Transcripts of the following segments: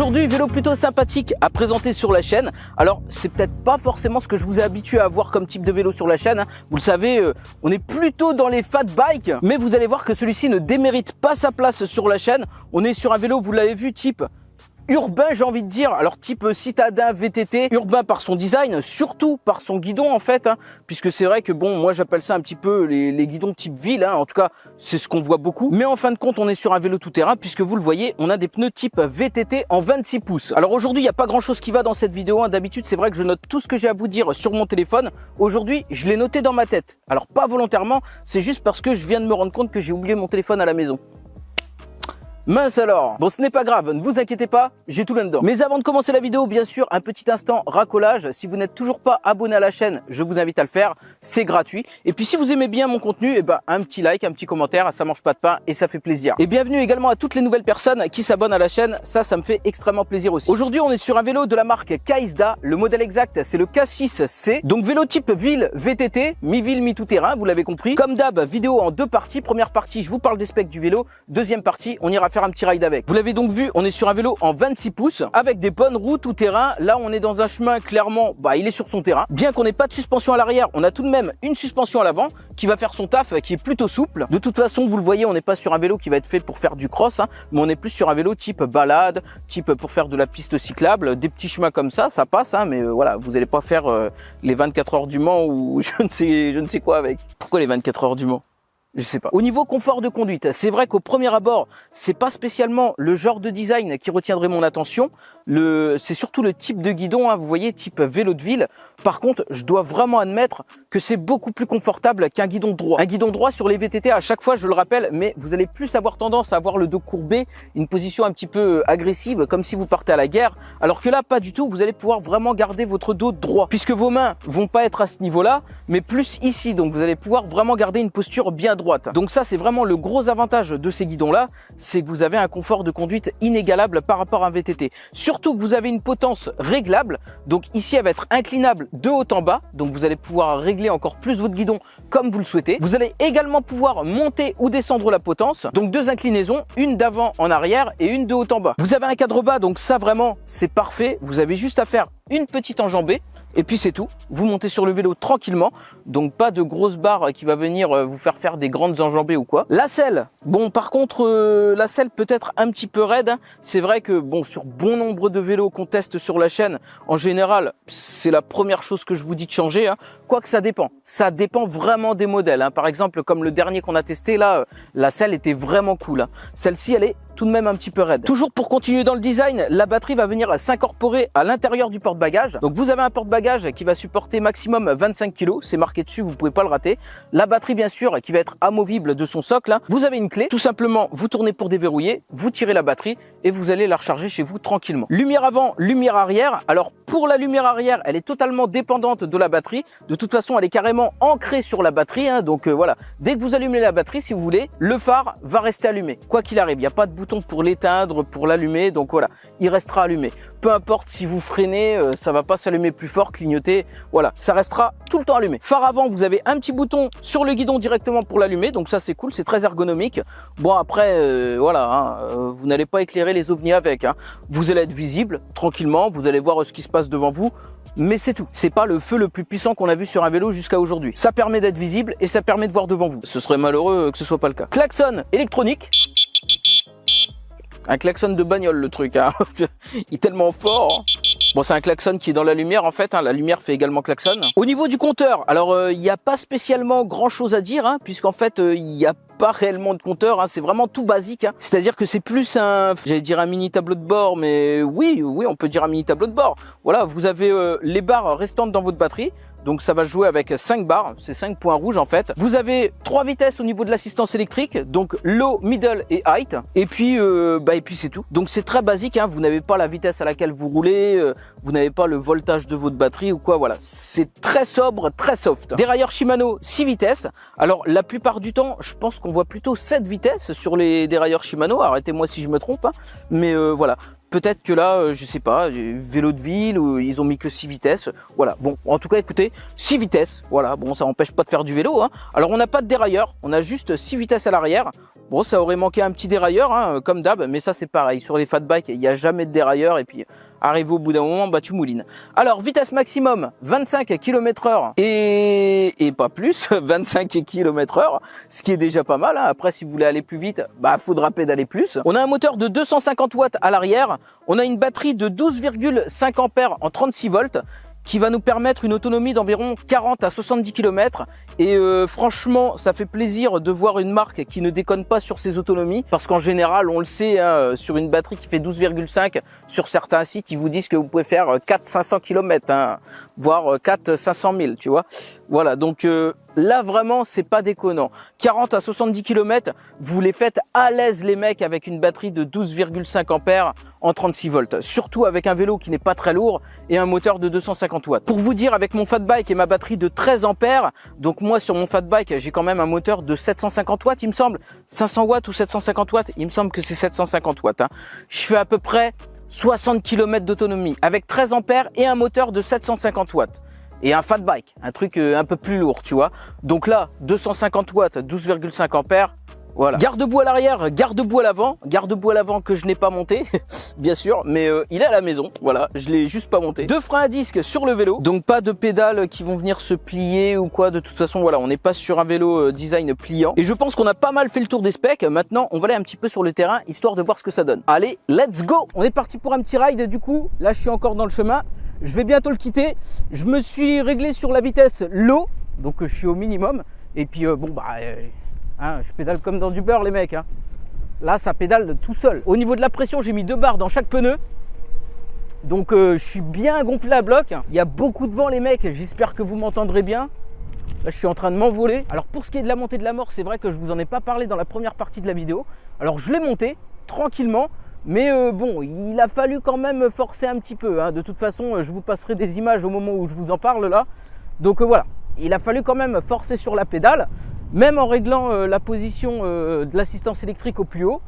Aujourd'hui, vélo plutôt sympathique à présenter sur la chaîne. Alors, c'est peut-être pas forcément ce que je vous ai habitué à voir comme type de vélo sur la chaîne. Vous le savez, on est plutôt dans les fat bikes. Mais vous allez voir que celui-ci ne démérite pas sa place sur la chaîne. On est sur un vélo, vous l'avez vu, type urbain, j'ai envie de dire, alors type citadin VTT, urbain par son design, surtout par son guidon en fait, puisque c'est vrai que bon, moi j'appelle ça un petit peu les guidons type ville, en tout cas c'est ce qu'on voit beaucoup, mais en fin de compte on est sur un vélo tout-terrain, puisque vous le voyez, on a des pneus type VTT en 26 pouces. Alors aujourd'hui il n'y a pas grand chose qui va dans cette vidéo, d'habitude c'est vrai que je note tout ce que j'ai à vous dire sur mon téléphone, aujourd'hui je l'ai noté dans ma tête, alors pas volontairement, c'est juste parce que je viens de me rendre compte que j'ai oublié mon téléphone à la maison. Mince alors. Bon, ce n'est pas grave, ne vous inquiétez pas, j'ai tout là-dedans. Mais avant de commencer la vidéo, bien sûr, un petit instant racolage. Si vous n'êtes toujours pas abonné à la chaîne, je vous invite à le faire, c'est gratuit. Et puis si vous aimez bien mon contenu, un petit like, un petit commentaire, ça mange pas de pain et ça fait plaisir. Et bienvenue également à toutes les nouvelles personnes qui s'abonnent à la chaîne, ça me fait extrêmement plaisir aussi. Aujourd'hui, on est sur un vélo de la marque Kaizda, le modèle exact c'est le K6C. Donc vélo type ville VTT, mi-ville, mi-tout-terrain, vous l'avez compris. Comme d'hab, vidéo en deux parties. Première partie, je vous parle des specs du vélo. Deuxième partie, on ira faire un petit ride avec. Vous l'avez donc vu, on est sur un vélo en 26 pouces avec des bonnes roues tout terrain. Là, on est dans un chemin clairement, il est sur son terrain. Bien qu'on n'ait pas de suspension à l'arrière, on a tout de même une suspension à l'avant qui va faire son taf, qui est plutôt souple. De toute façon, vous le voyez, on n'est pas sur un vélo qui va être fait pour faire du cross, mais on est plus sur un vélo type balade, type pour faire de la piste cyclable, des petits chemins comme ça passe, mais voilà, vous n'allez pas faire les 24 heures du Mans ou je ne sais quoi avec. Pourquoi les 24 heures du Mans ? Je sais pas. Au niveau confort de conduite, c'est vrai qu'au premier abord, c'est pas spécialement le genre de design qui retiendrait mon attention. C'est surtout le type de guidon, vous voyez, type vélo de ville. Par contre, je dois vraiment admettre que c'est beaucoup plus confortable qu'un guidon droit. Un guidon droit sur les VTT, à chaque fois, je le rappelle, mais vous allez plus avoir tendance à avoir le dos courbé, une position un petit peu agressive, comme si vous partez à la guerre. Alors que là, pas du tout, vous allez pouvoir vraiment garder votre dos droit, puisque vos mains vont pas être à ce niveau-là, mais plus ici. Donc vous allez pouvoir vraiment garder une posture bien droite. Donc ça, c'est vraiment le gros avantage de ces guidons-là, c'est que vous avez un confort de conduite inégalable par rapport à un VTT. Surtout que vous avez une potence réglable, donc ici elle va être inclinable de haut en bas, donc vous allez pouvoir régler encore plus votre guidon comme vous le souhaitez. Vous allez également pouvoir monter ou descendre la potence, donc deux inclinaisons, une d'avant en arrière et une de haut en bas. Vous avez un cadre bas, donc ça vraiment c'est parfait, vous avez juste à faire une petite enjambée. Et puis c'est tout, vous montez sur le vélo tranquillement, donc pas de grosse barre qui va venir vous faire des grandes enjambées ou quoi. La selle, bon par contre la selle peut être un petit peu raide, c'est vrai que bon sur bon nombre de vélos qu'on teste sur la chaîne, en général c'est la première chose que je vous dis de changer, quoique ça dépend vraiment des modèles, par exemple comme le dernier qu'on a testé là, la selle était vraiment cool, celle-ci elle est tout de même un petit peu raide. Toujours pour continuer dans le design, la batterie va venir s'incorporer à l'intérieur du porte-bagages. Donc vous avez un porte-bagages qui va supporter maximum 25 kg, c'est marqué dessus, vous pouvez pas le rater. La batterie bien sûr qui va être amovible de son socle. Vous avez une clé, tout simplement vous tournez pour déverrouiller, vous tirez la batterie et vous allez la recharger chez vous tranquillement. Lumière avant, lumière arrière. Alors pour la lumière arrière, elle est totalement dépendante de la batterie. De toute façon, elle est carrément ancrée sur la batterie, donc voilà. Dès que vous allumez la batterie, si vous voulez, le phare va rester allumé. Quoi qu'il arrive, il n'y a pas de bouton pour l'éteindre, pour l'allumer, donc voilà, il restera allumé. Peu importe si vous freinez, ça va pas s'allumer plus fort, clignoter, voilà, ça restera tout le temps allumé. Phare avant, vous avez un petit bouton sur le guidon directement pour l'allumer, donc ça c'est cool, c'est très ergonomique. Bon après, voilà, vous n'allez pas éclairer les ovnis avec, vous allez être visible tranquillement, vous allez voir ce qui se passe devant vous. Mais c'est tout. C'est pas le feu le plus puissant qu'on a vu sur un vélo jusqu'à aujourd'hui. Ça permet d'être visible et ça permet de voir devant vous. Ce serait malheureux que ce soit pas le cas. Klaxon électronique. Un klaxon de bagnole le truc, il est tellement fort. Bon, c'est un klaxon qui est dans la lumière en fait, la lumière fait également klaxon. Au niveau du compteur, alors il n'y a pas spécialement grand chose à dire, puisqu'en fait il n'y a pas réellement de compteur, c'est vraiment tout basique. C'est-à-dire que c'est plus j'allais dire un mini tableau de bord, mais oui, on peut dire un mini tableau de bord. Voilà, vous avez les barres restantes dans votre batterie. Donc ça va jouer avec 5 barres, c'est 5 points rouges en fait. Vous avez 3 vitesses au niveau de l'assistance électrique, donc low, middle et height. Et puis c'est tout. Donc c'est très basique, vous n'avez pas la vitesse à laquelle vous roulez, vous n'avez pas le voltage de votre batterie ou quoi, voilà. C'est très sobre, très soft. Dérailleur Shimano 6 vitesses. Alors la plupart du temps, je pense qu'on voit plutôt 7 vitesses sur les dérailleurs Shimano, arrêtez-moi si je me trompe, mais voilà. Peut-être que là, je sais pas, vélo de ville, ou ils ont mis que 6 vitesses. Voilà, bon, en tout cas, écoutez, 6 vitesses, voilà, bon, ça n'empêche pas de faire du vélo. Alors, on n'a pas de dérailleur, on a juste 6 vitesses à l'arrière. Bon, ça aurait manqué un petit dérailleur, hein, comme d'hab, mais ça c'est pareil. Sur les fat bikes, il n'y a jamais de dérailleur et puis arrivé au bout d'un moment, bah tu moulines. Alors, vitesse maximum, 25 km/h et pas plus, 25 km/h, ce qui est déjà pas mal. Hein. Après, si vous voulez aller plus vite, bah faudra pédaler plus. On a un moteur de 250 watts à l'arrière. On a une batterie de 12,5 ampères en 36 volts. Qui va nous permettre une autonomie d'environ 40 à 70 km. Et franchement, ça fait plaisir de voir une marque qui ne déconne pas sur ses autonomies. Parce qu'en général, on le sait, hein, sur une batterie qui fait 12,5, sur certains sites, ils vous disent que vous pouvez faire 400-500 km, hein, voire 400-500 000, tu vois. Voilà, donc là, vraiment, c'est pas déconnant. 40 à 70 km, vous les faites à l'aise, les mecs, avec une batterie de 12,5 ampères en 36 volts. Surtout avec un vélo qui n'est pas très lourd et un moteur de 250 watts. Pour vous dire, avec mon fat bike et ma batterie de 13 ampères, donc moi, sur mon fat bike, j'ai quand même un moteur de 750 watts, il me semble. 500 watts ou 750 watts, il me semble que c'est 750 watts. Hein. Je fais à peu près 60 km d'autonomie avec 13 ampères et un moteur de 750 watts. Et un fat bike, un truc un peu plus lourd, tu vois. Donc là, 250 watts, 12,5 ampères, voilà. Garde-boue à l'arrière, garde-boue à l'avant. Garde-boue à l'avant que je n'ai pas monté, bien sûr, mais il est à la maison, voilà, je l'ai juste pas monté. Deux freins à disque sur le vélo, donc pas de pédales qui vont venir se plier ou quoi. De toute façon, voilà, on n'est pas sur un vélo design pliant. Et je pense qu'on a pas mal fait le tour des specs. Maintenant, on va aller un petit peu sur le terrain, histoire de voir ce que ça donne. Allez, let's go! On est parti pour un petit ride, du coup, là je suis encore dans le chemin. Je vais bientôt le quitter. Je me suis réglé sur la vitesse low, donc je suis au minimum. Et puis bon bah, hein, je pédale comme dans du beurre les mecs. Hein. Là ça pédale tout seul. Au niveau de la pression, j'ai mis 2 barres dans chaque pneu. Donc je suis bien gonflé à bloc. Il y a beaucoup de vent les mecs. J'espère que vous m'entendrez bien. Là je suis en train de m'envoler. Alors pour ce qui est de la montée de la mort, c'est vrai que je vous en ai pas parlé dans la première partie de la vidéo. Alors je l'ai monté tranquillement. Mais bon, il a fallu quand même forcer un petit peu. Hein. De toute façon, je vous passerai des images au moment où je vous en parle là. Donc voilà, il a fallu quand même forcer sur la pédale. Même en réglant la position de l'assistance électrique au plus haut,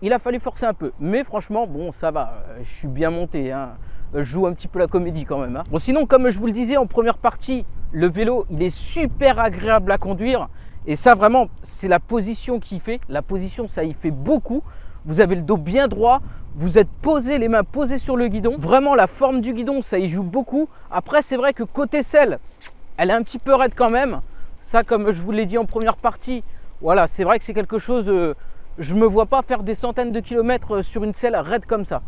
il a fallu forcer un peu. Mais franchement, bon, ça va, je suis bien monté. Hein. Je joue un petit peu la comédie quand même. Hein. Bon, sinon, comme je vous le disais en première partie, le vélo, il est super agréable à conduire. Et ça, vraiment, c'est la position qui fait. La position, ça y fait beaucoup. Vous avez le dos bien droit, vous êtes posé, les mains posées sur le guidon. Vraiment, la forme du guidon, ça y joue beaucoup. Après, c'est vrai que côté selle, elle est un petit peu raide quand même. Ça, comme je vous l'ai dit en première partie, voilà, c'est vrai que c'est quelque chose, je ne me vois pas faire des centaines de kilomètres sur une selle raide comme ça.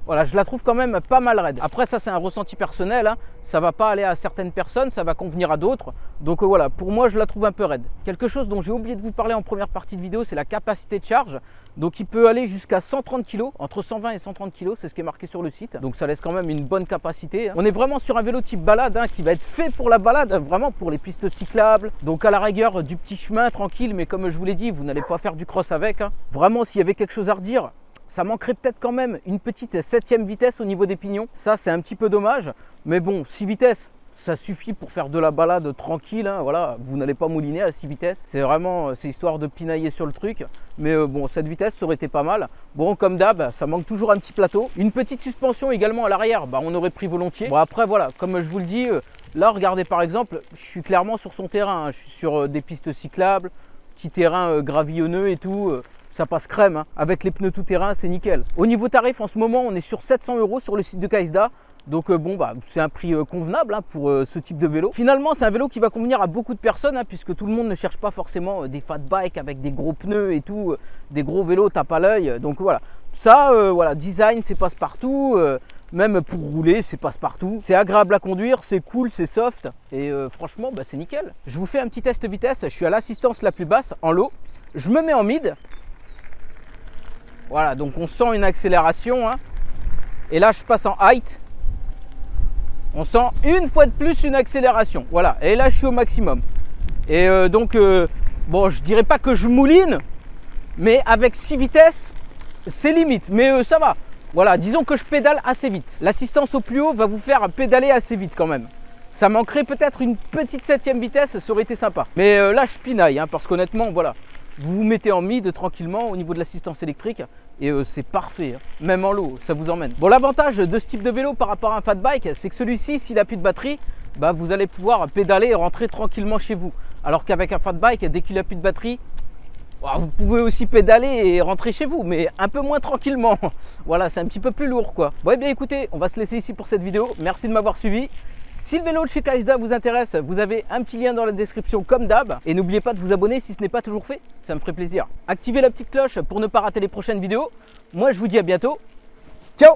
Voilà, je la trouve quand même pas mal raide. Après, ça, c'est un ressenti personnel. Hein. Ça ne va pas aller à certaines personnes, ça va convenir à d'autres. Donc voilà, pour moi, je la trouve un peu raide. Quelque chose dont j'ai oublié de vous parler en première partie de vidéo, c'est la capacité de charge. Donc, il peut aller jusqu'à 130 kg, entre 120 et 130 kg, c'est ce qui est marqué sur le site. Donc, ça laisse quand même une bonne capacité. Hein. On est vraiment sur un vélo type balade, hein, qui va être fait pour la balade, vraiment pour les pistes cyclables. Donc, à la rigueur, du petit chemin tranquille, mais comme je vous l'ai dit, vous n'allez pas faire du cross avec. Hein. Vraiment, s'il y avait quelque chose à redire, ça manquerait peut-être quand même une petite 7e vitesse au niveau des pignons. Ça, c'est un petit peu dommage. Mais bon, 6 vitesses, ça suffit pour faire de la balade tranquille. Hein, voilà, vous n'allez pas mouliner à 6 vitesses. C'est vraiment, c'est histoire de pinailler sur le truc. Mais bon, cette vitesse, ça aurait été pas mal. Bon, comme d'hab, ça manque toujours un petit plateau. Une petite suspension également à l'arrière, bah, on aurait pris volontiers. Bon, après, voilà, comme je vous le dis, là, regardez par exemple, je suis clairement sur son terrain. Hein, je suis sur des pistes cyclables, petit terrain gravillonneux et tout. Ça passe crème, hein. Avec les pneus tout terrain, c'est nickel. Au niveau tarif, en ce moment, on est sur 700 € sur le site de Kaïsda. Donc bon, bah, c'est un prix convenable hein, pour ce type de vélo. Finalement, c'est un vélo qui va convenir à beaucoup de personnes, hein, puisque tout le monde ne cherche pas forcément des fat bikes avec des gros pneus et tout, des gros vélos tape à l'œil. Donc voilà, ça, voilà, design, c'est passe-partout. Même pour rouler, c'est passe-partout. C'est agréable à conduire, c'est cool, c'est soft. Et franchement, bah, c'est nickel. Je vous fais un petit test vitesse. Je suis à l'assistance la plus basse, en low. Je me mets en mid. Voilà, donc on sent une accélération. Hein. Et là, je passe en height. On sent une fois de plus une accélération. Voilà, et là, je suis au maximum. Et donc, bon, je dirais pas que je mouline, mais avec 6 vitesses, c'est limite. Mais ça va. Voilà, disons que je pédale assez vite. L'assistance au plus haut va vous faire pédaler assez vite quand même. Ça manquerait peut-être une petite 7e vitesse, ça aurait été sympa. Mais là, je pinaille, hein, parce qu'honnêtement, voilà. Vous vous mettez en mid tranquillement au niveau de l'assistance électrique et c'est parfait, hein. Même en low, ça vous emmène. Bon, l'avantage de ce type de vélo par rapport à un fat bike, c'est que celui-ci, s'il n'a plus de batterie, bah, vous allez pouvoir pédaler et rentrer tranquillement chez vous. Alors qu'avec un fat bike, dès qu'il n'a plus de batterie, Alors, vous pouvez aussi pédaler et rentrer chez vous, mais un peu moins tranquillement. Voilà, c'est un petit peu plus lourd quoi. Bon, eh bien écoutez, on va se laisser ici pour cette vidéo. Merci de m'avoir suivi. Si le vélo de chez Kaizda vous intéresse, vous avez un petit lien dans la description comme d'hab. Et n'oubliez pas de vous abonner si ce n'est pas toujours fait, ça me ferait plaisir. Activez la petite cloche pour ne pas rater les prochaines vidéos. Moi je vous dis à bientôt. Ciao!